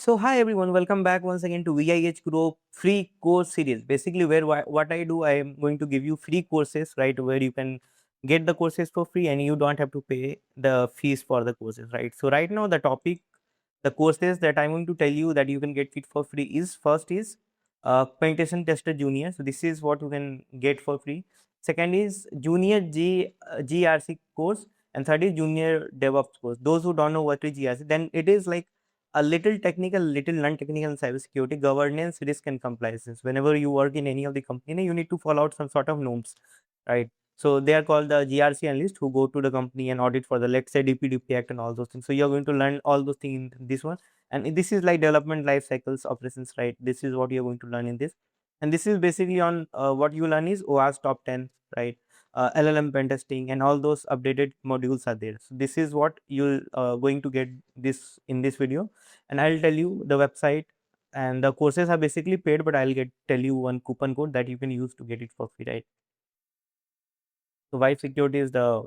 So hi everyone, welcome back once again to VIH Group free course series. Basically, where what I do, I am going to give you free courses, right? Where you can get the courses for free and you don't have to pay the fees for the courses, right? So right now the topic, the courses that I'm going to tell you that you can get it for free is first is Pentesting Tester Junior. So this is what you can get for free. Second is Junior GRC course, and third is Junior DevOps course. Those who don't know what is GRC, then it is like a little technical, little non-technical in cybersecurity, governance, risk, and compliance. Whenever you work in any of the company, you need to follow out some sort of norms, right? So they are called the GRC analyst who go to the company and audit for the, let's say, DPDP Act and all those things. So you're going to learn all those things in this one, and this is like development life cycles operations, right? This is what you're going to learn in this, and this is basically on what you learn is OWASP top 10, right? LLM pen testing and all those updated modules are there. So this is what you're going to get this in this video, and I'll tell you the website, and the courses are basically paid, but I'll tell you one coupon code that you can use to get it for free, right? So VIEH Security is the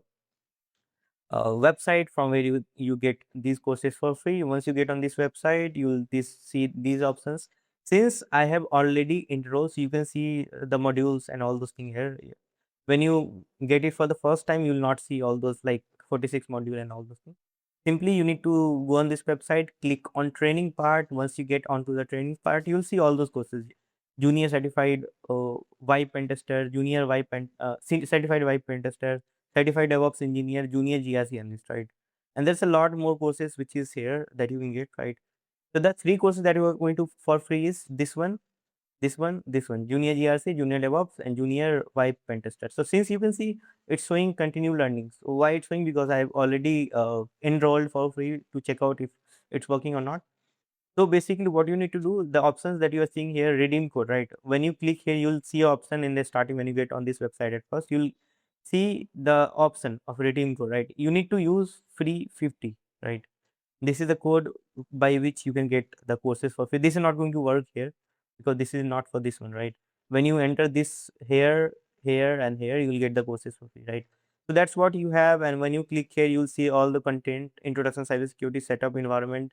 website from where you get these courses for free. Once you get on this website, you'll see these options. Since I have already intro, so you can see the modules and all those things here. When you get it for the first time, you will not see all those like 46 module and all those things. Simply you need to go on this website, click on training part. Once you get onto the training part, you'll see all those courses: junior certified VIEH pen tester, junior certified VIEH pen tester, certified DevOps engineer, junior GRC analyst, right? And there's a lot more courses which is here that you can get, right? So the three courses that you are going to for free is this one, this one, junior GRC, junior DevOps, and junior VIEH pen tester. So since you can see it's showing continue learning. So why it's showing? Because I've already enrolled for free to check out if it's working or not. So basically what you need to do, the options that you are seeing here, redeem code, right? When you click here, you'll see an option in the starting when you get on this website at first, you'll see the option of redeem code, right? You need to use free 50, right? This is the code by which you can get the courses for free. This is not going to work here because this is not for this one, right? When you enter this here, here, and here, you will get the courses for free, right? So that's what you have. And when you click here, you'll see all the content: introduction, cybersecurity, setup, environment,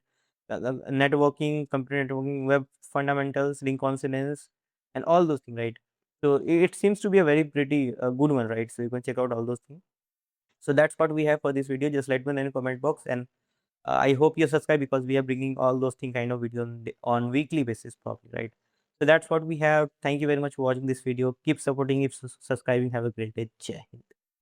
networking, computer networking, web fundamentals, link consonants, and all those things, right? So it seems to be a very pretty good one, right? So you can check out all those things. So that's what we have for this video. Just let me know in the comment box, and I hope you subscribe because we are bringing all those thing kind of videos on weekly basis probably, right? So that's what we have. Thank you very much for watching this video. Keep supporting, keep subscribing. Have a great day. Jai Hind.